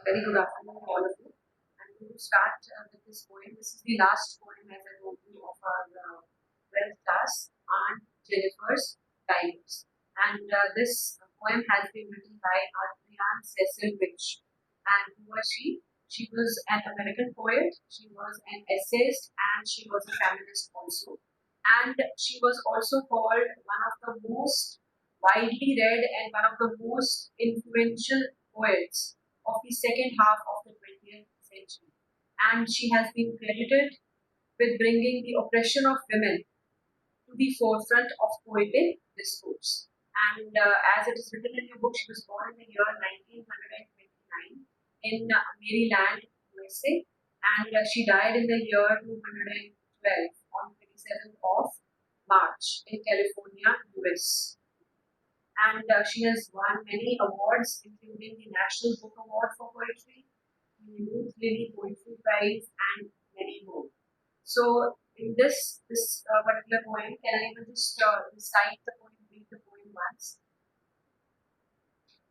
Very good afternoon, all of you. I'm going to start with this poem. This is the last poem, as I told you, of our 12th class, Aunt Jennifer's Diaries. And this poem has been written by Adrienne Cecil Rich. And who was she? She was an American poet, she was an essayist, and she was a feminist also. And she was also called one of the most widely read and one of the most influential poets of the second half of the 20th century. And she has been credited with bringing the oppression of women to the forefront of poetic discourse. And as it is written in her book, she was born in the year 1929 in Maryland, USA, and she died in the year 212 on 27th of March in California, US. And she has won many awards, including the National Book Award for Poetry, the Youth Lily Poetry Prize, and many more. So, in this particular poem, can I even just recite the poem, read the poem once?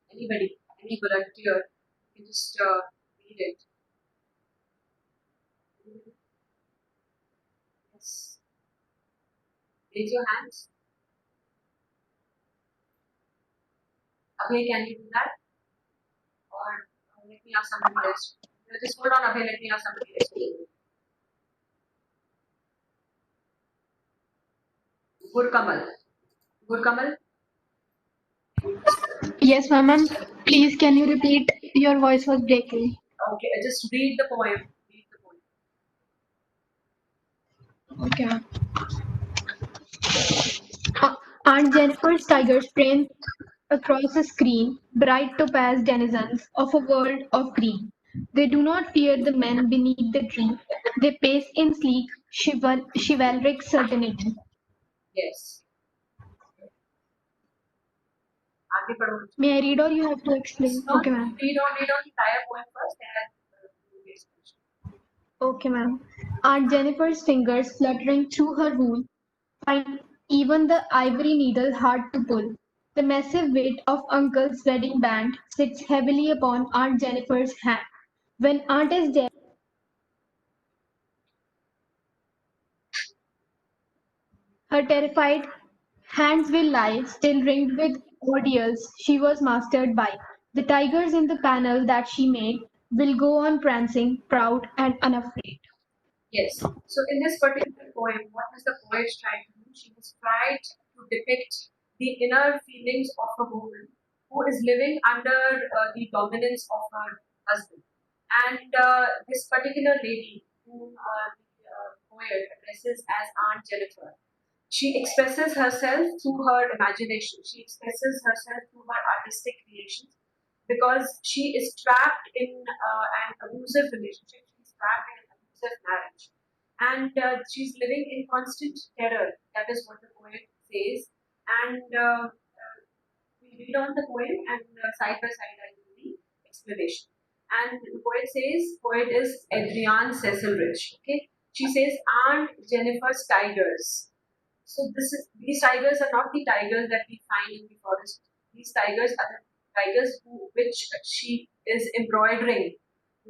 Anybody, any volunteer, you can just read it. Yes. Raise your hands. Abhay, can you do that? Or let me ask somebody else. Just hold on, Abhay, let me ask somebody else. Gurkamal. Gurkamal? Yes, ma'am. Please, can you repeat? Your voice was breaking. Okay, just read the poem. Read the poem. Okay. Aunt Jennifer's tigers sprint across a screen, bright topaz denizens of a world of green. They do not fear the men beneath the tree. They pace in sleek, chivalric certainty. Yes. आगे पढ़ो. May I read or you have to explain? No, Okay, ma'am. read on the entire poem first and Okay, ma'am. Aunt Jennifer's fingers fluttering through her wool find even the ivory needle hard to pull. The massive weight of Uncle's wedding band sits heavily upon Aunt Jennifer's hand. When Aunt is dead, her terrified hands will lie, still ringed with ordeals she was mastered by. The tigers in the panel that she made will go on prancing, proud and unafraid. Yes. So in this particular poem, what was the poet trying to do? She was trying to depict the inner feelings of a woman who is living under the dominance of her husband. And this particular lady, whom the poet addresses as Aunt Jennifer, she expresses herself through her imagination. She expresses herself through her artistic creations because she is trapped in an abusive relationship. She's trapped in an abusive marriage. And she's living in constant terror. That is what the poet says. And we read on the poem and side by side I do the explanation. And the poet says, poet is Adrienne Cecil Rich. Okay, she says Aunt Jennifer's tigers. So these tigers are not the tigers that we find in the forest. These tigers are the tigers which she is embroidering,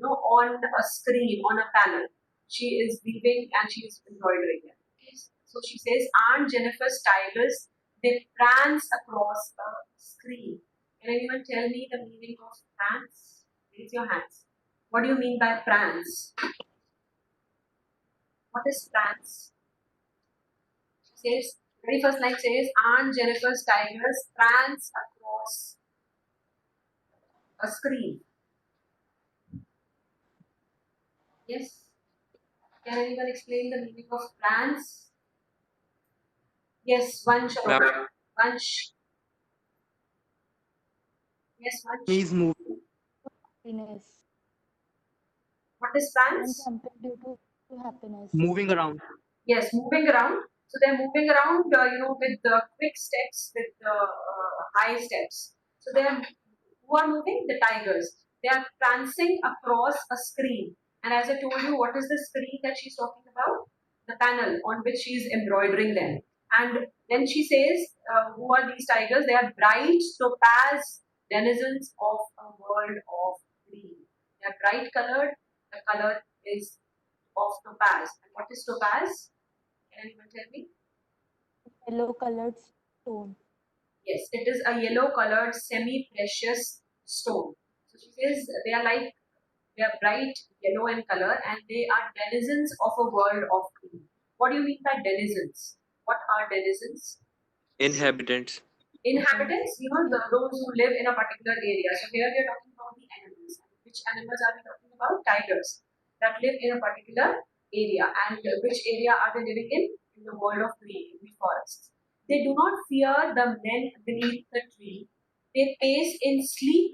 on a screen, on a panel. She is weaving and she is embroidering them. Okay? So she says, Aunt Jennifer's tigers, they prance across a screen. Can anyone tell me the meaning of prance? Raise your hands. What do you mean by prance? What is prance? Says, very first line says, Aunt Jennifer's tigers prance across a screen. Yes. Can anyone explain the meaning of prance? Yes, Vansh. Vansh. Yes, Vansh. Please move. Happiness. What is prance? And jumping due to happiness. Moving around. Yes, moving around. So they're moving around, with the quick steps, with the high steps. So who are moving? The tigers. They are prancing across a screen. And as I told you, what is the screen that she's talking about? The panel on which she's embroidering them. And then she says, who are these tigers? They are bright topaz denizens of a world of green. They They're bright colored. The color is of topaz. And what is topaz? Can anyone tell me? Yellow colored stone. Yes, it is a yellow colored semi-precious stone. So she says they are bright yellow in color and they are denizens of a world of green. What do you mean by denizens? What are denizens? Inhabitants. Inhabitants, those who live in a particular area. So here we are talking about the animals. Which animals are we talking about? Tigers that live in a particular area. And which area are they living in? In the world of green, in the forests. They do not fear the men beneath the tree. They pace in sleek,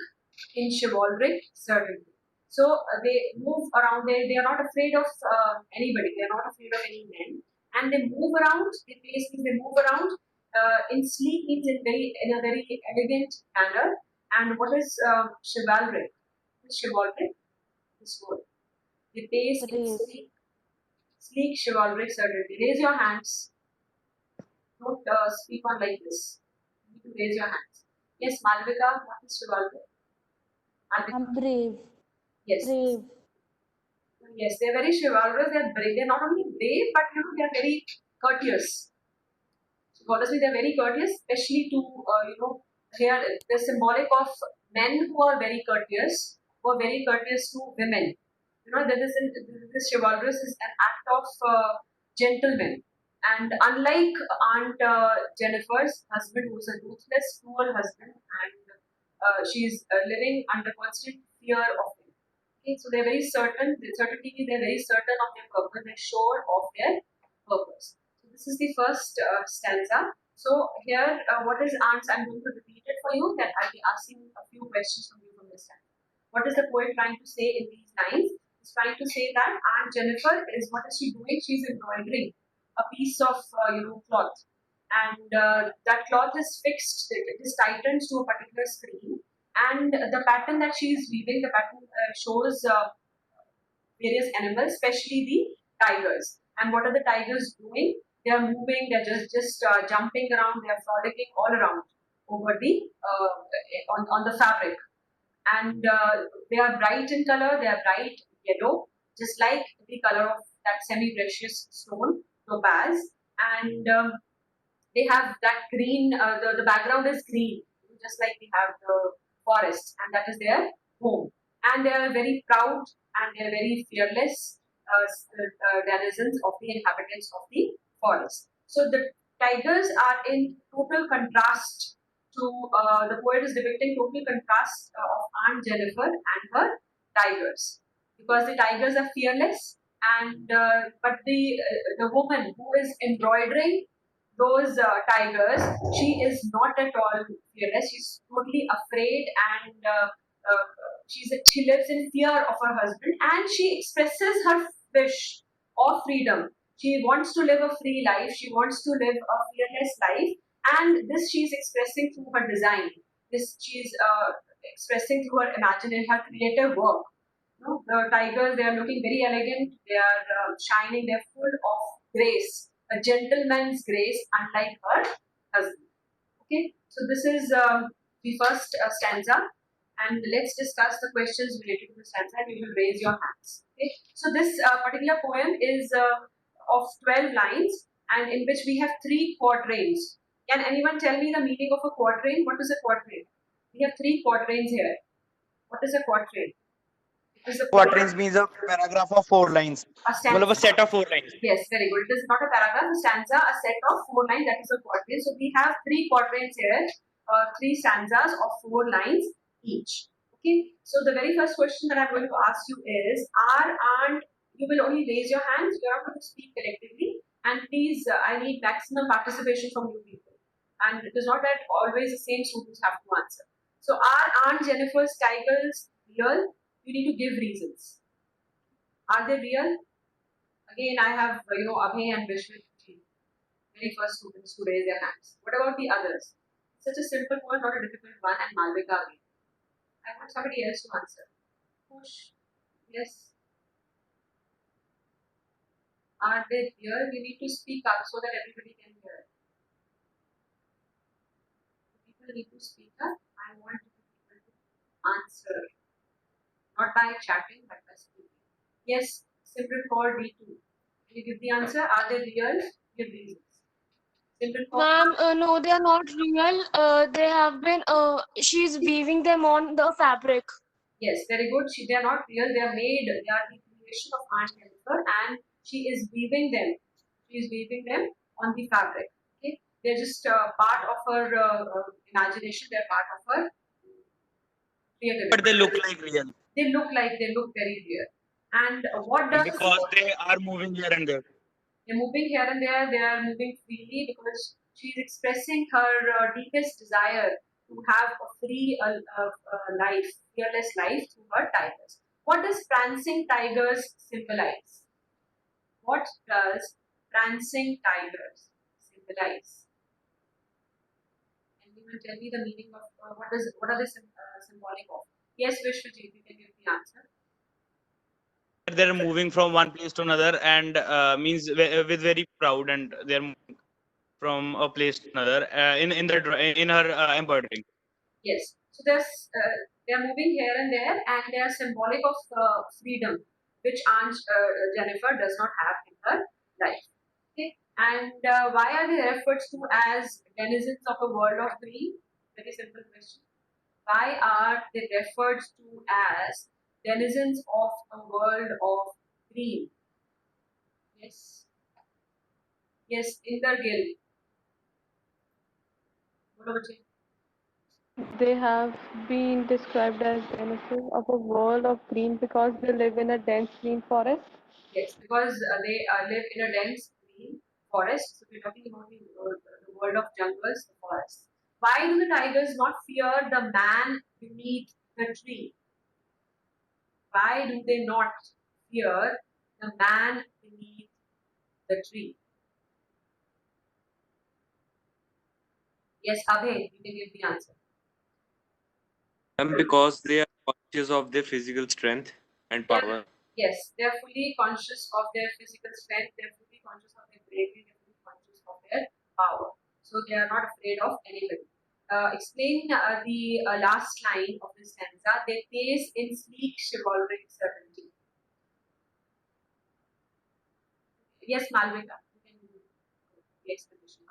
in chivalric certainty. So they move around. They are not afraid of anybody. They are not afraid of any men. And they move around. They pace. They move around in sleek means in a very elegant manner. And what is chivalric? Chivalric, this word. They pace in Brave. sleek chivalric certainty. Raise your hands. Don't speak on like this. You need to raise your hands. Yes, Malvika, what is chivalric? Malvika. I'm brave. Yes. Brave. Yes, they're very chivalrous. They're brave. They're not only brave, but they're very courteous. So honestly, they're very courteous, especially to here the symbolic of men who are very courteous, to women. This chivalrous is an act of gentleman. And unlike Aunt Jennifer's husband, who is a ruthless, cruel husband, and she's living under constant fear of him. Okay, so they're very certain. The certainty is they're very certain of their purpose. They're sure of their purpose. So this is the first stanza. So here, what is answer? I'm going to repeat it for you. That I'll be asking a few questions from you from this stanza. What is the poet trying to say in these lines? He's trying to say that Aunt Jennifer is, what is she doing? She's embroidering a piece of cloth, and that cloth is fixed. It is tightened to a particular screen. And the pattern that she is weaving, the pattern shows various animals, especially the tigers. And what are the tigers doing? They are moving. They are just jumping around. They are frolicking all around over the on the fabric. And they are bright in color. They are bright yellow, just like the color of that semi-precious stone, topaz. And they have that green. The background is green, just like we have the forest, and that is their home. And they are very proud and they are very fearless denizens of the inhabitants of the forest. So the tigers are in total contrast to the poet is depicting total contrast of Aunt Jennifer and her tigers, because the tigers are fearless, and but the woman who is embroidering those tigers, she is not at all fearless. She's totally afraid, and she lives in fear of her husband, and she expresses her wish of freedom. She wants to live a free life. She wants to live a fearless life, and this she is expressing through her design. This she is expressing through her imagination, her creative work. The tigers, they are looking very elegant. They are shining. They are full of grace, a gentleman's grace, unlike her husband. Okay, so this is the first stanza, and let's discuss the questions related to the stanza, and you will raise your hands. Okay, so this particular poem is of 12 lines, and in which we have 3 quatrains. Can anyone tell me the meaning of a quatrain? What is a quatrain? We have 3 quatrains here. What is a quatrain? Quatrains means a paragraph of 4 lines. A stanza. Well, a set of 4 lines. Yes, very good. It is not a paragraph, a stanza, a set of 4 lines, that is a quatrain. So we have 3 quatrains here, 3 stanzas of 4 lines each. Okay, so the very first question that I'm going to ask you is, you will only raise your hands, you are not going to speak collectively, and please, I need maximum participation from you people. And it is not that always the same students have to answer. So are Aunt Jennifer's tigers real? You need to give reasons. Are they real? Again, I have, Abhay and Vishnu, very first students to raise their hands. What about the others? Such a simple one, not a difficult one, and Malvika again. I want somebody else to answer. Push. Yes. Are they real? You need to speak up so that everybody can hear. People need to speak up. I want people to answer. not by chatting, but by speaking. Yes, Simran called D2. Can you give the answer? Are they real? Give reasons. Simran called. Ma'am, no, they are not real. They have been, she's weaving them on the fabric. Yes, very good. They are not real. They are made. They are the creation of Aunt Jennifer, and she is weaving them. She is weaving them on the fabric. Okay, they're just part of her imagination. They're part of her creativity. But they look like real. They look very real. And what does Because they are moving here and there. they're moving here and there, they are moving freely because she's expressing her deepest desire to have a free life, fearless life through her tigers. What does prancing tigers symbolize? What does prancing tigers symbolize? Can you tell me the meaning of what are they symbolic of? Yes, Vishwajit, you can give the answer. They're moving from one place to another and means with very proud, and they're moving from a place to another in her embroidering. Yes. So they are moving here and there, and they are symbolic of freedom, which Aunt Jennifer does not have in her life. Okay. And why are they referred to as denizens of a world of green? Very simple question. Why are they referred to as denizens of a world of green? Yes. Yes, Inder Gill. Bolo bache. They have been described as denizens of a world of green because they live in a dense green forest. Yes, because they live in a dense green forest. So we're talking about the world of jungles, the forests. Why do the tigers not fear the man beneath the tree? Why do they not fear the man beneath the tree? Yes, Abhay, you can give the answer. Because they are conscious of their physical strength and power. Yes, they are fully conscious of their physical strength, they are fully conscious of their bravery, they are fully conscious of their power. So they are not afraid of anybody. Explain the last line of the stanza. They pace in sleek, chivalric certainty. Yes, Malvika, you can do the explanation.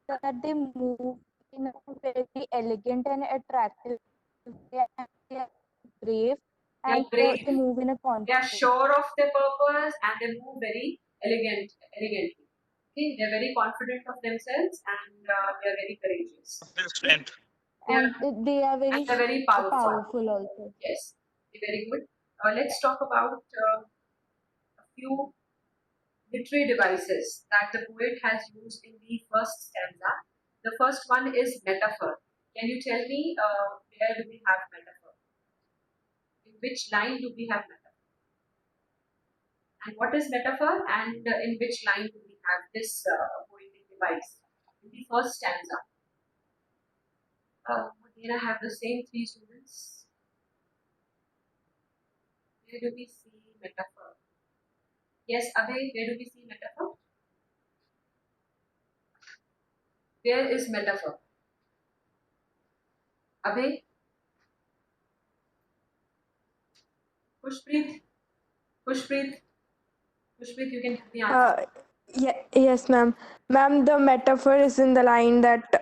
That they move in a very elegant and attractive way, and they are brave, They are and brave. they move in a They are confidence. sure of their purpose and they move very elegantly. Okay, they are very confident of themselves and they are very courageous. Their strength. And they are And they're very powerful. powerful also. Yes, very good. Let's talk about a few literary devices that the poet has used in the first stanza. The first one is metaphor. Can you tell me where do we have metaphor? In which line do we have metaphor? And what is metaphor? And in which line do we have this poetic device? In the first stanza. Here I have the same three students. Where do we see metaphor? Yes, Abhay, where do we see metaphor? Where is metaphor? Abhay? Pushpreet? Pushpreet? Pushpreet, you can give the answer. Yes, ma'am. Ma'am, the metaphor is in the line that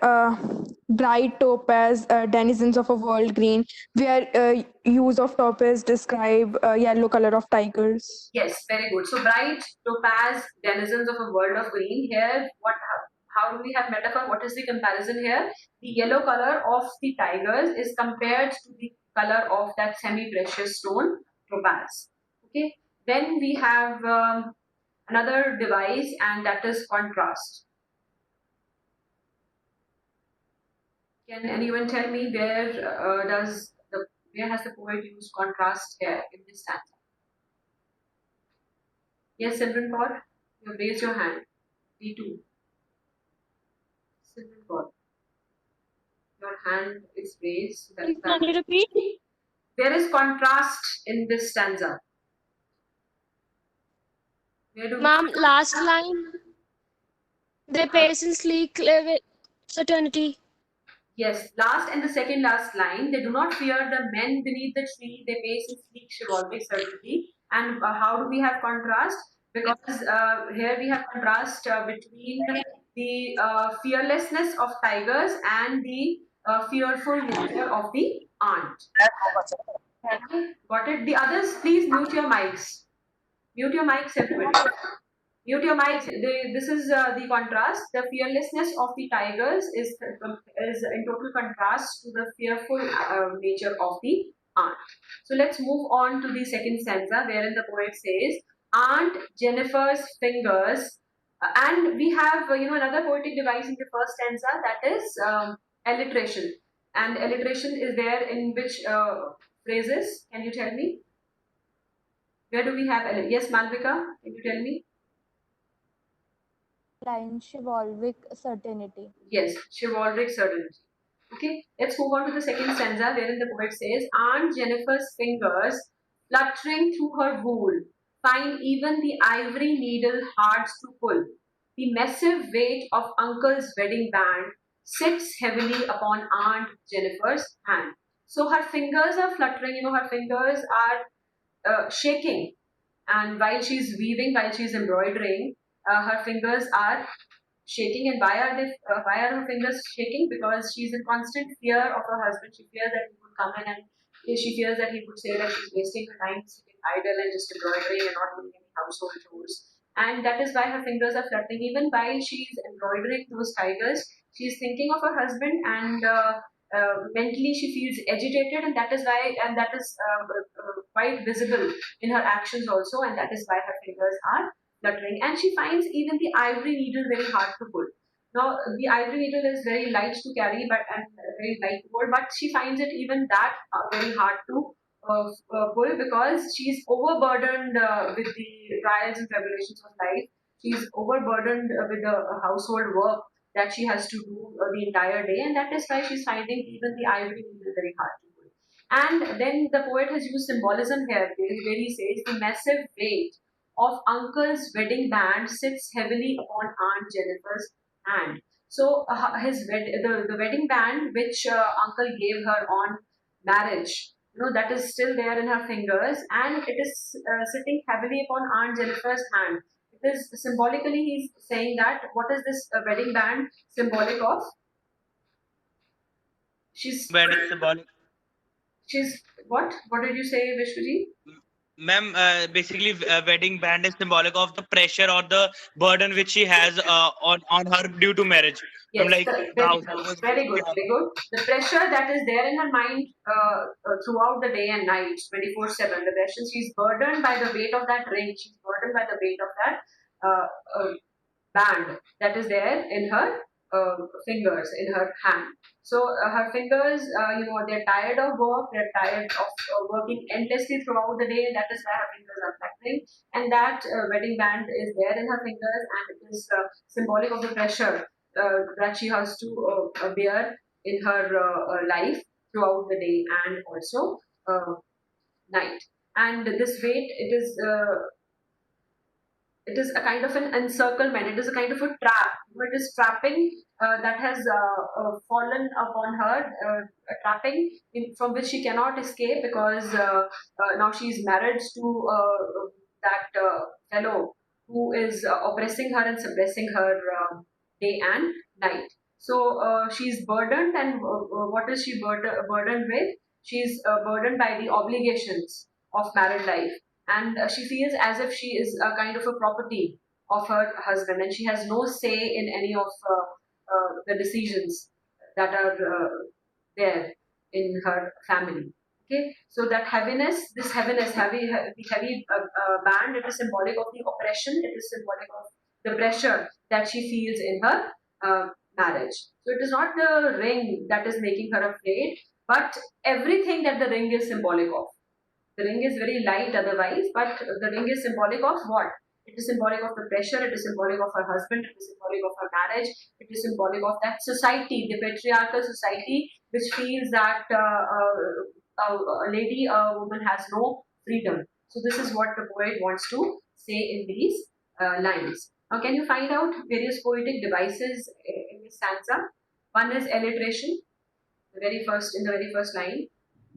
bright topaz, denizens of a world green, where use of topaz describe yellow color of tigers. Yes, very good. So bright topaz, denizens of a world of green. Here, how do we have metaphor? What is the comparison here? The yellow color of the tigers is compared to the color of that semi-precious stone, topaz. Okay. Then we have another device, and that is contrast. Can anyone tell me where has the poet used contrast here in this stanza? Yes, Simran Kaur, you have raised your hand. D2. Simran Kaur, your hand is raised. Can you repeat? There is contrast in this stanza. Ma'am, last line. They pace in sleek, with certainty. Yes, last and the second last line. They do not fear the men beneath the tree. They pace in sleek chivalric certainty. And how do we have contrast? Because here we have contrast between the fearlessness of tigers and the fearful nature of the ant. Okay, got it. The others, please mute your mics. Mute your mics, everybody. Mute your mics. This is the contrast. The fearlessness of the tigers is in total contrast to the fearful nature of the ant. So let's move on to the second stanza, wherein the poet says, "Aunt Jennifer's fingers," and we have another poetic device in the first stanza, that is alliteration. And alliteration is there in which phrases? Can you tell me? Where do we have? Yes, Malvika, can you tell me? Line chivalric certainty. Yes, chivalric certainty. Okay, let's move on to the second stanza, wherein the poet says, "Aunt Jennifer's fingers, fluttering through her wool, find even the ivory needle hard to pull. The massive weight of Uncle's wedding band sits heavily upon Aunt Jennifer's hand." So her fingers are fluttering, her fingers are shaking, and while she's weaving, while she's embroidering, her fingers are shaking. And why are her fingers shaking? Because she's in constant fear of her husband. She fears that he would come in, and she fears that he would say that she's wasting her time sitting idle and just embroidering and not doing any household chores. And that is why her fingers are fluttering. Even while she's embroidering those tigers, she's thinking of her husband, and mentally she feels agitated, and that is why, and that is quite visible in her actions also, and that is why her fingers are fluttering. And she finds even the ivory needle very hard to pull. Now, the ivory needle is very light to carry, and very light to hold, but she finds it even that very hard to pull, because she's overburdened with the trials and tribulations of life. She's overburdened with the household work that she has to do the entire day, and that is why she's finding even the ivory needle very hard to pull. And then the poet has used symbolism here, where he says, "The massive weight of Uncle's wedding band sits heavily upon Aunt Jennifer's hand." So the wedding band which Uncle gave her on marriage, that is still there in her fingers, and it is sitting heavily upon Aunt Jennifer's hand. It is symbolically, he's saying that what is this wedding band symbolic of? She's Wedding symbolic. she's what? What did you say, Vishwaji? Ma'am, basically, wedding band is symbolic of the pressure or the burden which she has on her due to marriage. Yes, From like the very house. good, very good, very good. The pressure that is there in her mind throughout the day and night, 24/7. The pressure, she's burdened by the weight of that ring. She's burdened by the weight of that band that is there in her fingers, in her hand. So her fingers, they're tired of work. They're tired of working endlessly throughout the day. That is why her fingers are fluttering. And that wedding band is there in her fingers, and it is symbolic of the pressure that she has to bear in her life throughout the day and also night. And this weight, it is a kind of an encirclement. It is a kind of a trap. It is trapping that has fallen upon her, a trapping from which she cannot escape, because now she is married to that fellow who is oppressing her and suppressing her day and night. So she's burdened, and what is she burdened with? She's burdened by the obligations of married life, and she feels as if she is a kind of a property of her husband, and she has no say in any of the decisions that are there in her family. Okay, so that heaviness, this heaviness, the heavy band, it is symbolic of the oppression. It is symbolic of the pressure that she feels in her marriage. So it is not the ring that is making her afraid, but everything that the ring is symbolic of. The ring is very light otherwise, but the ring is symbolic of what? It is symbolic of the pressure, it is symbolic of her husband, it is symbolic of her marriage, it is symbolic of that society, the patriarchal society, which feels that a woman has no freedom. So this is what the poet wants to say in these lines. Now, can you find out various poetic devices in this stanza? One is alliteration. in the very first line,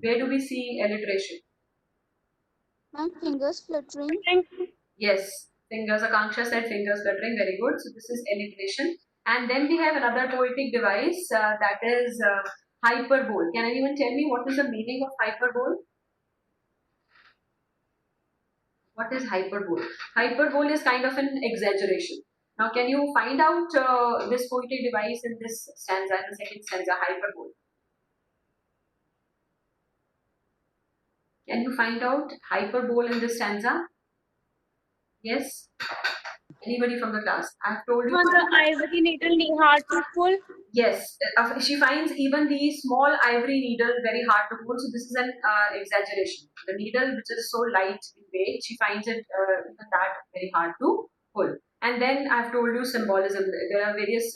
where do we see alliteration? Ma'am, fingers fluttering. Yes, fingers. Akanksha said fingers fluttering. Very good. So this is alliteration. And then we have another poetic device that is hyperbole. Can anyone tell me what is the meaning of hyperbole? What is hyperbole? Hyperbole is kind of an exaggeration. Now, can you find out this poetic device in this stanza, in the second stanza, hyperbole? Can you find out hyperbole in this stanza? Yes? Anybody from the class? I've told you. The ivory needle hard to pull. Yes, she finds even the small ivory needle very hard to pull. So this is an exaggeration. The needle, which is so light in weight, she finds it even that very hard to pull. And then I've told you symbolism. There are various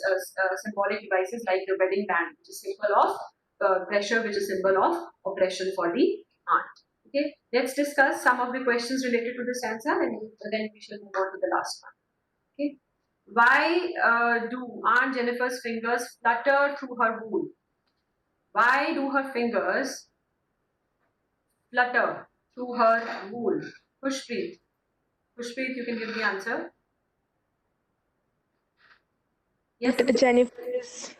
symbolic devices like the wedding band, which is symbol of pressure, which is symbol of oppression for the aunt. Okay, let's discuss some of the questions related to this answer, and then we shall move on to the last one. Okay. Why do Aunt Jennifer's fingers flutter through her wool? Why do her fingers flutter through her wool? Pushpreet. Pushpreet, you can give the answer. Yes. Jennifer's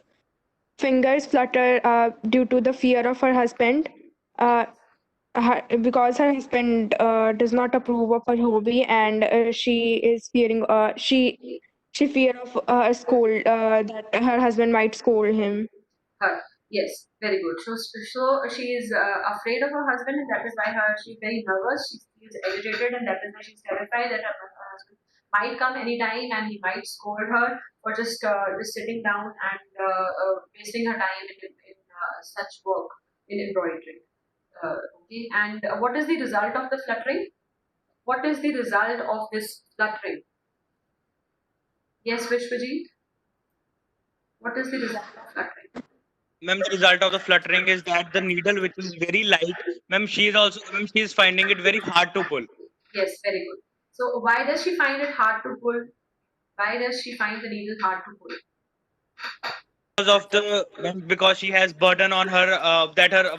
fingers flutter due to the fear of her husband. Because her husband does not approve of her hobby, and she is fearing. She fear of that her husband might scold him. Her. Yes, very good. So she is afraid of her husband, and that is why she's very nervous. She feels agitated, and that is why she's terrified that her husband might come anytime and he might scold her for just sitting down and wasting her time in such work in embroidery. Okay, and what is the result of the fluttering? What is the result of this fluttering? Yes, Vishwajit? What is the result of fluttering? Ma'am, the result of the fluttering is that the needle, which is very light, ma'am, she is finding it very hard to pull. Yes, very good. So why does she find it hard to pull? Why does she find the needle hard to pull? Because she has burden on her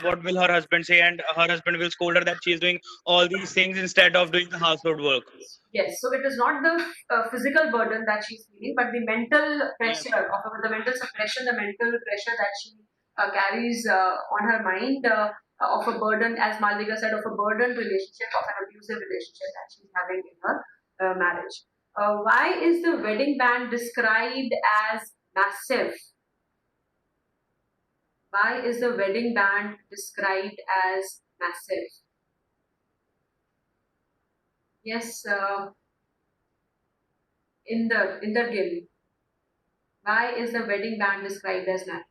what will her husband say, and her husband will scold her that she is doing all these things instead of doing the household work. Yes, so it is not the physical burden that she's feeling, but the mental pressure of the mental suppression, the mental pressure that she carries on her mind of a burden, as Malvika said, of a burdened relationship, of an abusive relationship that she's having in her marriage. Why is the wedding band described as massive? Why is the wedding band described as massive? Yes, Inder Gill. Why is the wedding band described as massive?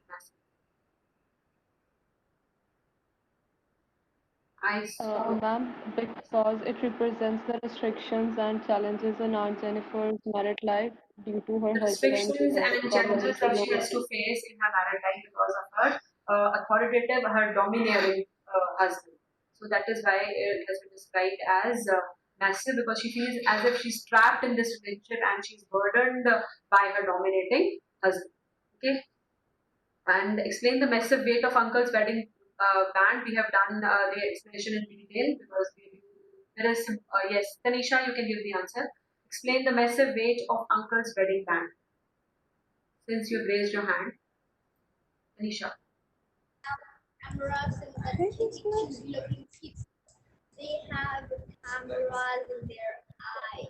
Ma'am, because it represents the restrictions and challenges in Aunt Jennifer's married life due to her husband's restrictions and challenges that she has to face in her married life because of her authoritative, her domineering husband. So that is why it has been described as massive, because she feels as if she's trapped in this relationship and she's burdened by her dominating husband. Okay, and explain the massive weight of uncle's wedding band. We have done the explanation in detail because there is some, yes, Tanisha, you can give the answer. Explain the massive weight of uncle's wedding band. Since you've raised your hand, Tanisha. Cameras in the looking kids. They have cameras in their eye.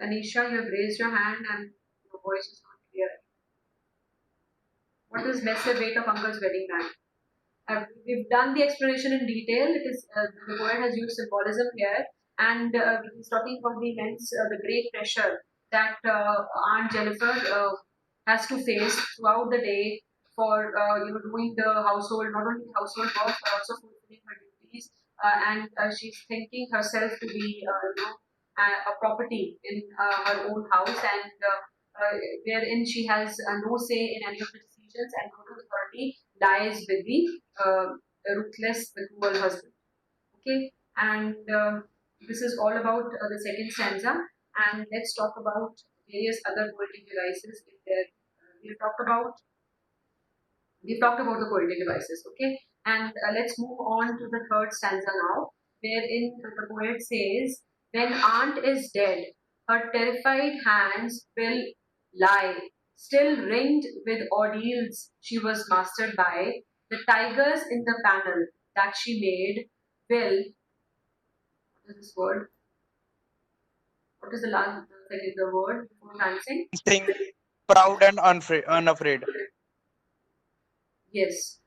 Tanisha, you have raised your hand and your voice is not clear. What is massive weight of uncle's wedding band? We've done the explanation in detail. It is the poet has used symbolism here, and he's talking about the immense, the great pressure that Aunt Jennifer has to face throughout the day for doing the household, not only household work but also fulfilling her duties, and she's thinking herself to be a property in her own house, and wherein she has no say in any of the decisions, and total authority lies with the ruthless, the cruel husband. Okay, and this is all about the second stanza. And let's talk about various other poetic devices. We have talked about We've talked about the poetic devices, okay? And let's move on to the third stanza now, wherein the poet says, when aunt is dead, her terrified hands will lie, still ringed with ordeals she was mastered by. The tigers in the panel that she made will, what is this word? What is the last, the word before dancing? Sing, proud and unafraid. Yes,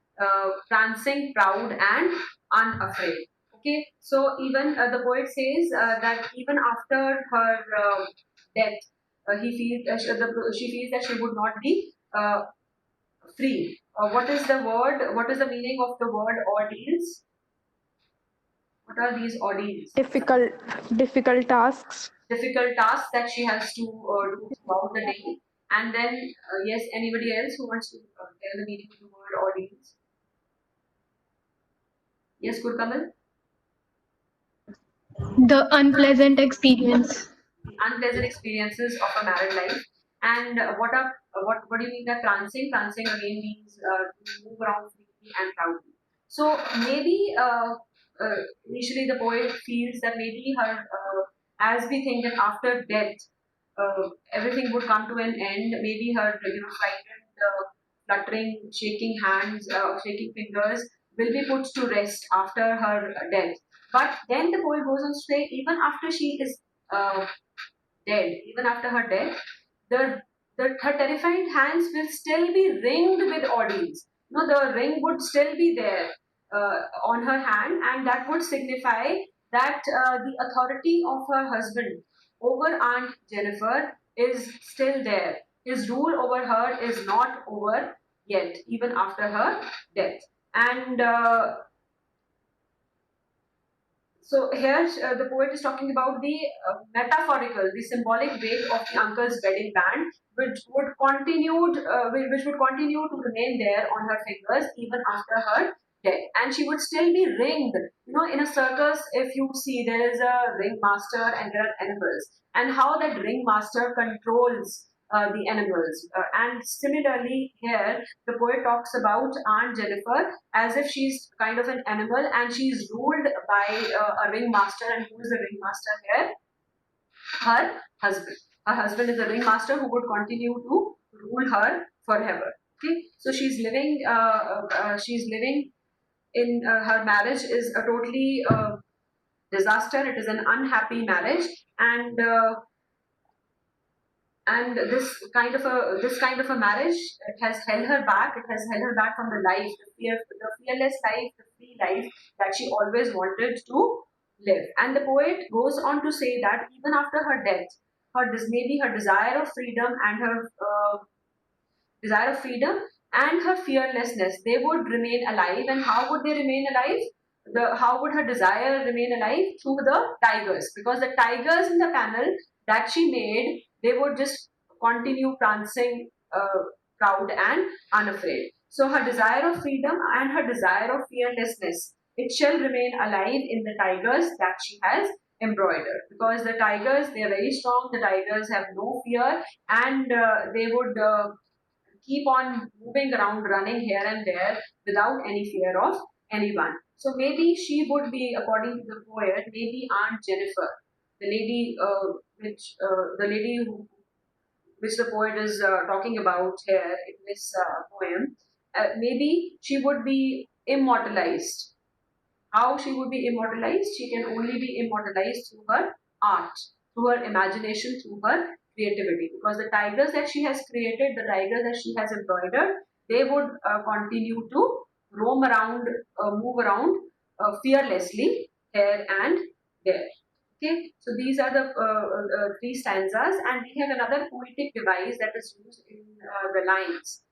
prancing, proud, and unafraid. Okay, so even the poet says that even after her death, she feels that she would not be free. What is the word? What is the meaning of the word ordeals? What are these ordeals? Difficult tasks. Difficult tasks that she has to do throughout the day. And then, yes, anybody else who wants to tell the meaning of the word ordeals? Yes, Gurkamal? The unpleasant experience. Unpleasant experiences of a married life. And what do you mean by prancing? Prancing again means to move around freely and proudly. So maybe initially the poet feels that maybe her, as we think that after death, everything would come to an end. Maybe her, frightened, fluttering, shaking hands, shaking fingers will be put to rest after her death. But then the poet goes on to say, even after she is dead, even after her death, her terrified hands will still be ringed with ordeals. The ring would still be there on her hand, and that would signify that the authority of her husband over Aunt Jennifer is still there. His rule over her is not over yet, even after her death. And so here the poet is talking about the metaphorical, the symbolic weight of the uncle's wedding band, which would continue to remain there on her fingers even after her death, and she would still be ringed. In a circus, if you see, there is a ringmaster and there are animals, and how that ringmaster controls the animals. And similarly, here the poet talks about Aunt Jennifer as if she's kind of an animal and she's ruled by a ringmaster. And who is the ringmaster here? Her husband. Her husband is the ringmaster who would continue to rule her forever. Okay, so she's living. She's living in her marriage is a totally disaster. It is an unhappy marriage, and this kind of a marriage, it has held her back. It has held her back from the life, the fearless life, the free life that she always wanted to live. And the poet goes on to say that even after her death, maybe her desire of freedom and her fearlessness, they would remain alive. And how would they remain alive? How would her desire remain alive? Through the tigers, because the tigers in the panel that she made, they would just continue prancing, proud and unafraid. So her desire of freedom and her desire of fearlessness, it shall remain alive in the tigers that she has embroidered, because the tigers, they are very strong. The tigers have no fear, and they would keep on moving around, running here and there without any fear of anyone. So maybe she would be, according to the poet, maybe Aunt Jennifer, the lady which the poet is talking about here in this poem. Maybe she would be immortalized. How she would be immortalized? She can only be immortalized through her art, through her imagination, through her creativity. Because the tigers that she has created, the tigers that she has embroidered, they would continue to roam around, move around fearlessly here and there. Okay, so these are the three stanzas, and we have another poetic device that is used in the lines.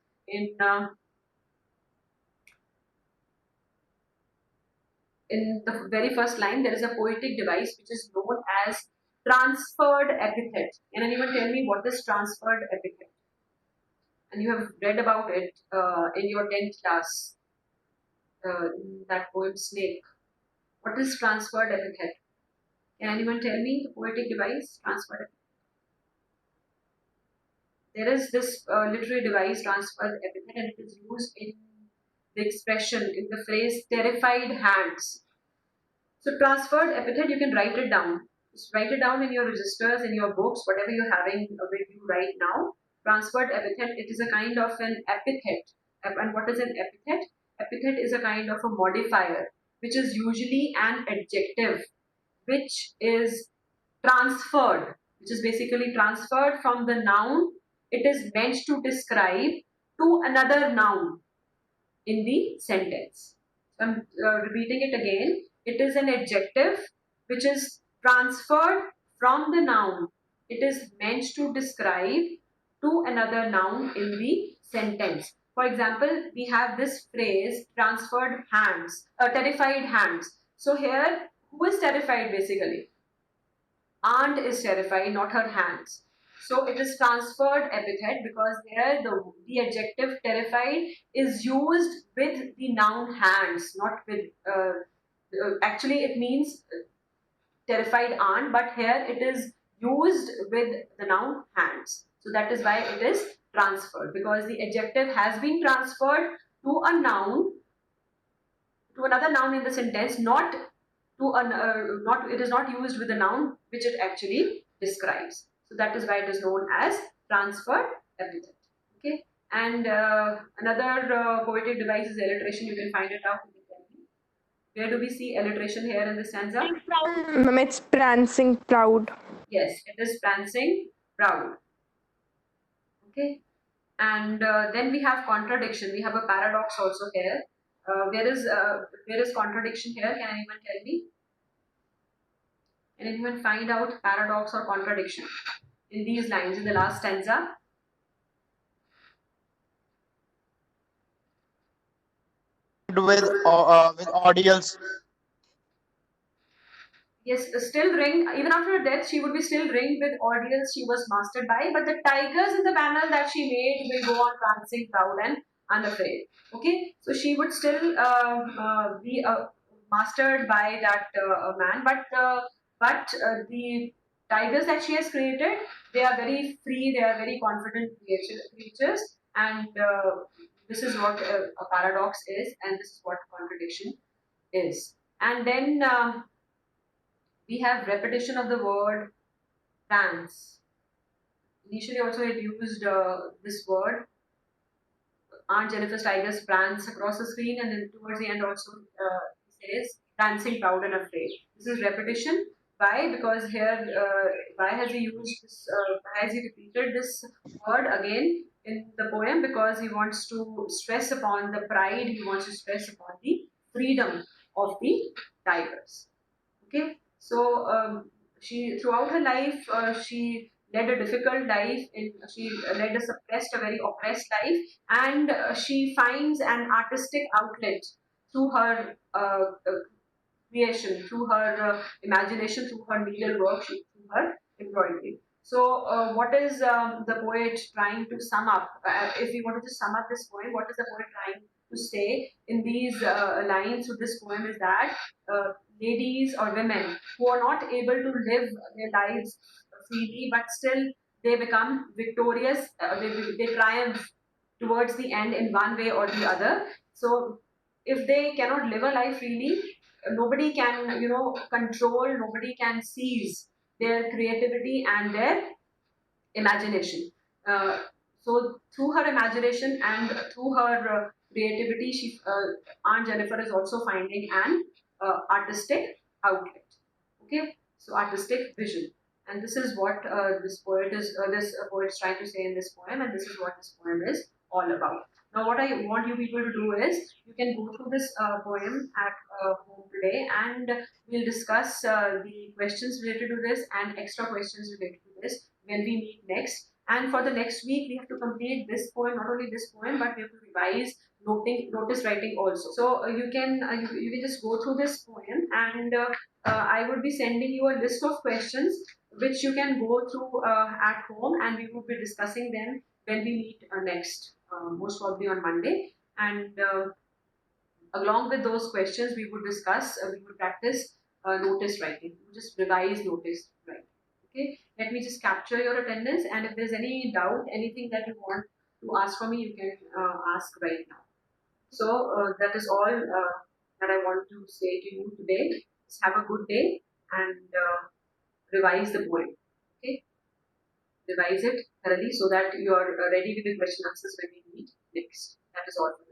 In the very first line, there is a poetic device which is known as transferred epithet. Can anyone tell me what is transferred epithet? And you have read about it in your 10th class, that poem Snake. What is transferred epithet? Can anyone tell me the poetic device, transferred epithet? There is this literary device, transferred epithet, and it is used in the expression in the phrase terrified hands. So transferred epithet, you can write it down. Just write it down in your registers, in your books, whatever you're having with you right now. Transferred epithet, it is a kind of an epithet. And what is an epithet? Epithet is a kind of a modifier, which is usually an adjective, which is transferred, which is basically transferred from the noun it is meant to describe to another noun in the sentence. So I'm repeating it again. It is an adjective which is transferred from the noun it is meant to describe to another noun in the sentence. For example, we have this phrase transferred hands, terrified hands. So here, who is terrified basically? Aunt is terrified, not her hands. So it is transferred epithet because there the adjective terrified is used with the noun hands, not with, actually it means terrified aunt, but here it is used with the noun hands. So that is why it is transferred, because the adjective has been transferred to a noun, to another noun in the sentence, not to an it is not used with the noun which it actually describes. So that is why it is known as transferred epithet. Okay, and another poetic device is alliteration. You can find it out. Where do we see alliteration here in the stanza? Ma'am, it's prancing proud. Yes, it is prancing proud. Okay, and then we have contradiction. We have a paradox also here. Where is contradiction here? Can anyone tell me? Can anyone find out paradox or contradiction in these lines in the last stanza? With audience. Yes, still ringed. Even after her death, she would be still ringed with ordeals she was mastered by. But the tigers in the panel that she made will go on prancing proud and unafraid. Okay, so she would still be mastered by that man. But the tigers that she has created, they are very free. They are very confident creatures, and this is what a paradox is, and this is what contradiction is. And then we have repetition of the word prance. Initially also it used this word. Aunt Jennifer's tigers prance across the screen, and then towards the end also it says prancing proud and afraid. This is repetition. Why? Because here, why has he used this, why has he repeated this word again in the poem? Because he wants to stress upon the pride, he wants to stress upon the freedom of the tigers. Okay, so she throughout her life she led a difficult life. She led a suppressed, a very oppressed life, and she finds an artistic outlet through her creation, through her imagination, through her needlework, through her embroidery. So, what is the poet trying to sum up? If we wanted to sum up this poem, what is the poet trying to say in these lines to this poem is that ladies or women who are not able to live their lives freely, but still they become victorious, they triumph towards the end in one way or the other. So, if they cannot live a life freely, nobody can, control, nobody can seize their creativity and their imagination. So through her imagination and through her creativity, Aunt Jennifer is also finding an artistic outlet. Okay, so artistic vision, and this is what this poet is trying to say in this poem, and this is what this poem is all about. Now, what I want you people to do is you can go through this poem at home today, and we'll discuss the questions related to this and extra questions related to this when we meet next. And for the next week, we have to complete this poem, not only this poem, but we have to revise notice writing also. So you can just go through this poem, and I would be sending you a list of questions which you can go through at home, and we will be discussing them when we meet next, most probably on Monday. And along with those questions, we would practice notice writing. We just revise notice writing. Okay, let me just capture your attendance, and if there's any doubt, anything that you want to ask from me, you can ask right now. So that is all that I want to say to you today. Just have a good day and revise the poem. Okay, revise it thoroughly so that you are ready with the question answers when we meet next. That is all.